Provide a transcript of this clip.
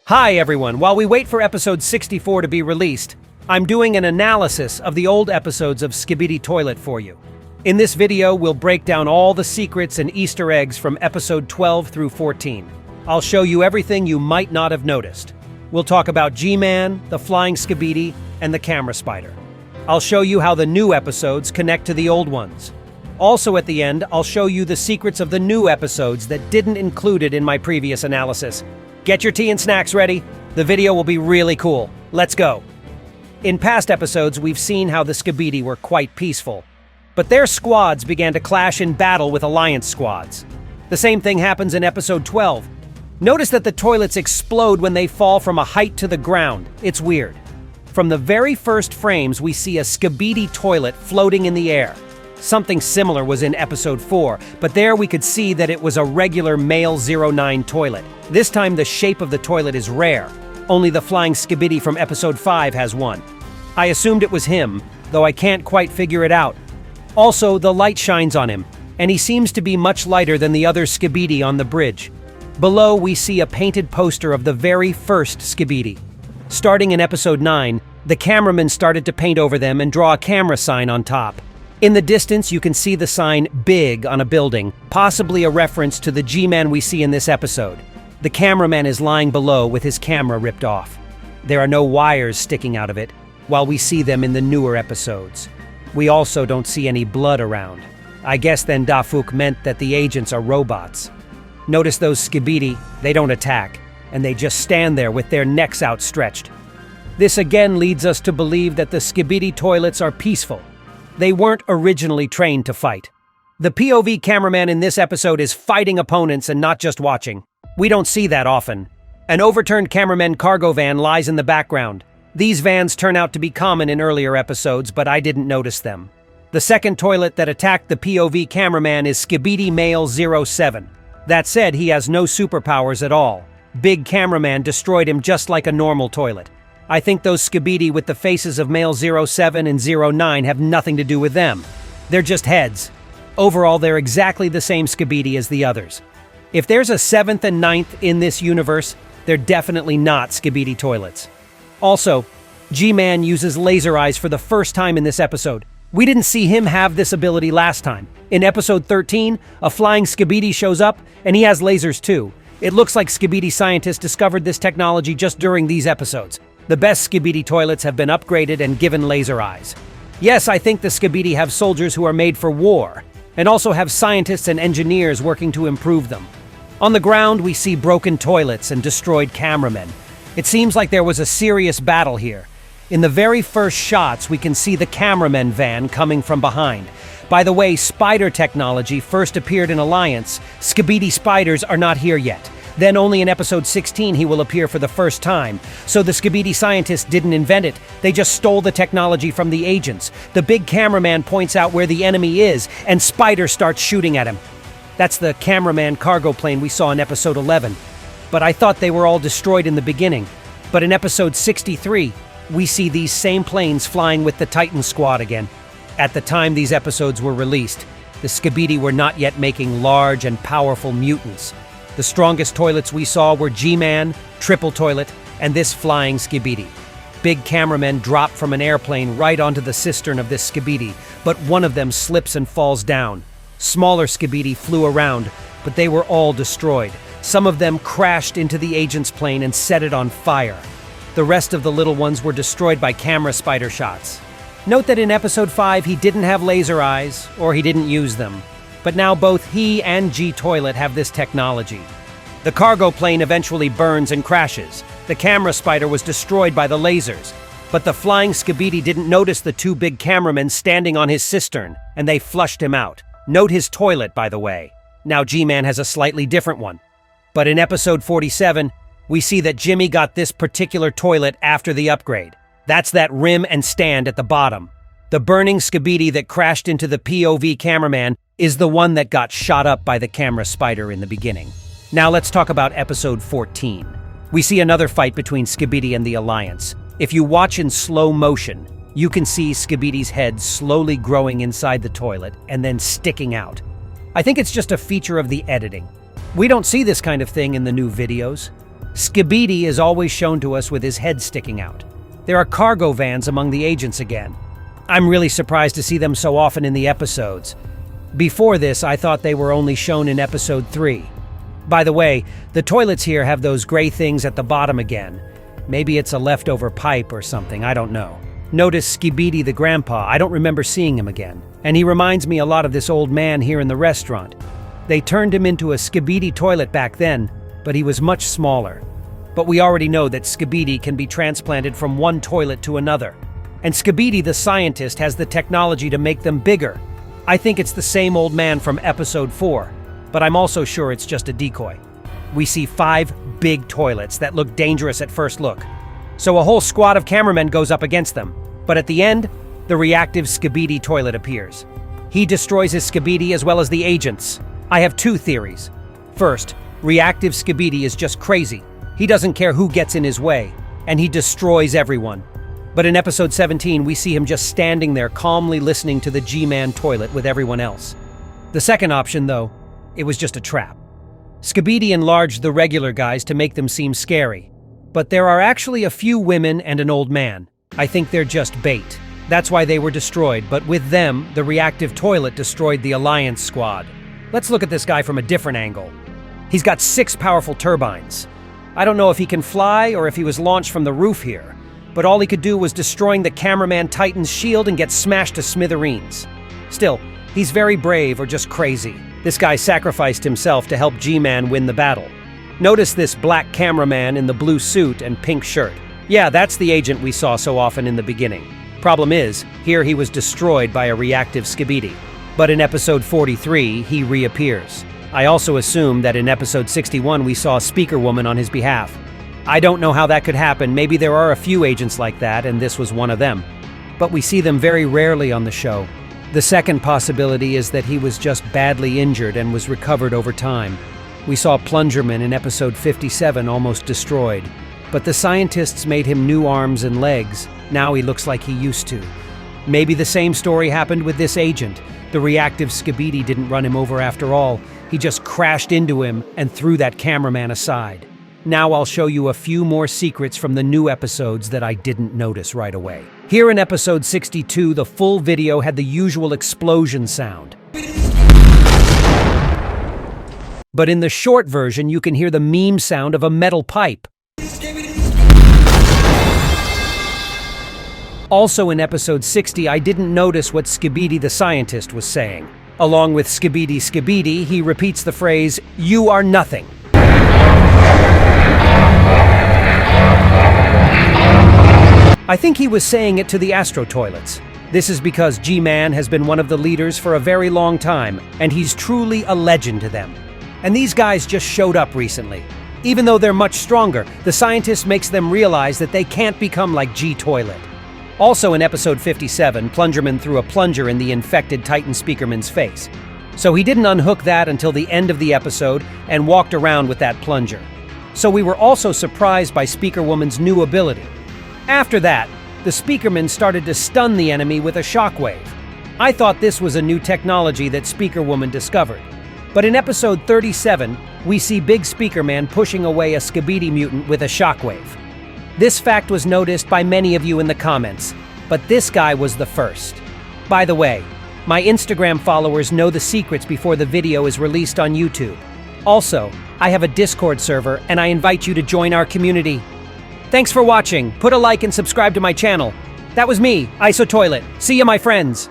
Hi everyone, while we wait for episode 64 to be released, I'm doing an analysis of the old episodes of Skibidi Toilet for you. In this video, we'll break down all the secrets and Easter eggs from episode 12 through 14. I'll show you everything you might not have noticed. We'll talk about G-Man, the flying Skibidi, and the camera spider. I'll show you how the new episodes connect to the old ones. Also at the end, I'll show you the secrets of the new episodes that didn't include it in my previous analysis. Get your tea and snacks ready. The video will be really cool. Let's go. In past episodes, we've seen how the Skibidi were quite peaceful, but their squads began to clash in battle with Alliance squads. The same thing happens in episode 12. Notice that the toilets explode when they fall from a height to the ground. It's weird. From the very first frames, we see a Skibidi toilet floating in the air. Something similar was in episode 4, but there we could see that it was a regular male 09 toilet. This time the shape of the toilet is rare. Only the flying Skibidi from episode 5 has one. I assumed it was him, though I can't quite figure it out. Also, the light shines on him, and he seems to be much lighter than the other Skibidi on the bridge. Below, we see a painted poster of the very first Skibidi. Starting in episode 9, the cameraman started to paint over them and draw a camera sign on top. In the distance, you can see the sign "Big" on a building, possibly a reference to the G-Man we see in this episode. The cameraman is lying below with his camera ripped off. There are no wires sticking out of it, while we see them in the newer episodes. We also don't see any blood around. I guess then Dafuq meant that the agents are robots. Notice those Skibidi, they don't attack, and they just stand there with their necks outstretched. This again leads us to believe that the Skibidi toilets are peaceful. They weren't originally trained to fight. The POV cameraman in this episode is fighting opponents and not just watching. We don't see that often. An overturned Cameramen cargo van lies in the background. These vans turn out to be common in earlier episodes, but I didn't notice them. The second toilet that attacked the POV cameraman is Skibidi Male 07. That said, he has no superpowers at all. Big Cameraman destroyed him just like a normal toilet. I think those Skibidi with the faces of male 07 and 09 have nothing to do with them. They're just heads. Overall, they're exactly the same Skibidi as the others. If there's a 7th and 9th in this universe, they're definitely not Skibidi toilets. Also, G-Man uses laser eyes for the first time in this episode. We didn't see him have this ability last time. In episode 13, a flying Skibidi shows up, and he has lasers too. It looks like Skibidi scientists discovered this technology just during these episodes. The best Skibidi toilets have been upgraded and given laser eyes. Yes, I think the Skibidi have soldiers who are made for war, and also have scientists and engineers working to improve them. On the ground, we see broken toilets and destroyed cameramen. It seems like there was a serious battle here. In the very first shots, we can see the cameraman van coming from behind. By the way, spider technology first appeared in Alliance. Skibidi spiders are not here yet. Then only in episode 16 he will appear for the first time. So the Skibidi scientists didn't invent it, they just stole the technology from the agents. The big cameraman points out where the enemy is, and Spider starts shooting at him. That's the Cameraman cargo plane we saw in episode 11. But I thought they were all destroyed in the beginning. But in episode 63, we see these same planes flying with the Titan squad again. At the time these episodes were released, the Skibidi were not yet making large and powerful mutants. The strongest toilets we saw were G-Man, Triple Toilet, and this flying Skibidi. Big cameramen drop from an airplane right onto the cistern of this Skibidi, but one of them slips and falls down. Smaller Skibidi flew around, but they were all destroyed. Some of them crashed into the agent's plane and set it on fire. The rest of the little ones were destroyed by camera spider shots. Note that in episode 5 he didn't have laser eyes, or he didn't use them. But now both he and G-Toilet have this technology. The cargo plane eventually burns and crashes. The camera spider was destroyed by the lasers. But the flying Skibidi didn't notice the two big cameramen standing on his cistern, and they flushed him out. Note his toilet, by the way. Now G-Man has a slightly different one. But in episode 47, we see that Jimmy got this particular toilet after the upgrade. That's that rim and stand at the bottom. The burning Skibidi that crashed into the POV cameraman is the one that got shot up by the camera spider in the beginning. Now let's talk about episode 14. We see another fight between Skibidi and the Alliance. If you watch in slow motion, you can see Skibidi's head slowly growing inside the toilet and then sticking out. I think it's just a feature of the editing. We don't see this kind of thing in the new videos. Skibidi is always shown to us with his head sticking out. There are cargo vans among the agents again. I'm really surprised to see them so often in the episodes. Before this, I thought they were only shown in episode 3. By the way, the toilets here have those gray things at the bottom again. Maybe it's a leftover pipe or something, I don't know. Notice Skibidi the Grandpa, I don't remember seeing him again. And he reminds me a lot of this old man here in the restaurant. They turned him into a Skibidi toilet back then, but he was much smaller. But we already know that Skibidi can be transplanted from one toilet to another. And Skibidi the scientist has the technology to make them bigger. I think it's the same old man from episode 4, but I'm also sure it's just a decoy. We see 5 big toilets that look dangerous at first look. So a whole squad of cameramen goes up against them. But at the end, the reactive Skibidi toilet appears. He destroys his Skibidi as well as the agents. I have 2 theories. First, reactive Skibidi is just crazy. He doesn't care who gets in his way, and he destroys everyone. But in episode 17, we see him just standing there calmly listening to the G-Man toilet with everyone else. The second option, though, it was just a trap. Skibidi enlarged the regular guys to make them seem scary. But there are actually a few women and an old man. I think they're just bait. That's why they were destroyed, but with them, the reactive toilet destroyed the Alliance squad. Let's look at this guy from a different angle. He's got 6 powerful turbines. I don't know if he can fly or if he was launched from the roof here, but all he could do was destroying the Cameraman Titan's shield and get smashed to smithereens. Still, he's very brave or just crazy. This guy sacrificed himself to help G-Man win the battle. Notice this black cameraman in the blue suit and pink shirt. Yeah, that's the agent we saw so often in the beginning. Problem is, here he was destroyed by a reactive Skibidi. But in episode 43, he reappears. I also assume that in episode 61 we saw a speaker woman on his behalf. I don't know how that could happen, maybe there are a few agents like that and this was one of them. But we see them very rarely on the show. The second possibility is that he was just badly injured and was recovered over time. We saw Plungerman in episode 57 almost destroyed. But the scientists made him new arms and legs. Now he looks like he used to. Maybe the same story happened with this agent. The reactive Skibidi didn't run him over after all. He just crashed into him and threw that cameraman aside. Now I'll show you a few more secrets from the new episodes that I didn't notice right away. Here in episode 62, the full video had the usual explosion sound. But in the short version, you can hear the meme sound of a metal pipe. Also in episode 60, I didn't notice what Skibidi the scientist was saying. Along with Skibidi Skibidi, he repeats the phrase, "You are nothing." I think he was saying it to the Astro Toilets. This is because G-Man has been one of the leaders for a very long time, and he's truly a legend to them. And these guys just showed up recently. Even though they're much stronger, the scientist makes them realize that they can't become like G-Toilet. Also in episode 57, Plungerman threw a plunger in the infected Titan Speakerman's face. So he didn't unhook that until the end of the episode and walked around with that plunger. So we were also surprised by Speakerwoman's new ability. After that, the Speakerman started to stun the enemy with a shockwave. I thought this was a new technology that Speakerwoman discovered. But in episode 37, we see Big Speakerman pushing away a Skibidi mutant with a shockwave. This fact was noticed by many of you in the comments, but this guy was the first. By the way, my Instagram followers know the secrets before the video is released on YouTube. Also, I have a Discord server and I invite you to join our community. Thanks for watching. Put a like and subscribe to my channel. That was me, ISOTOILET. See ya, my friends.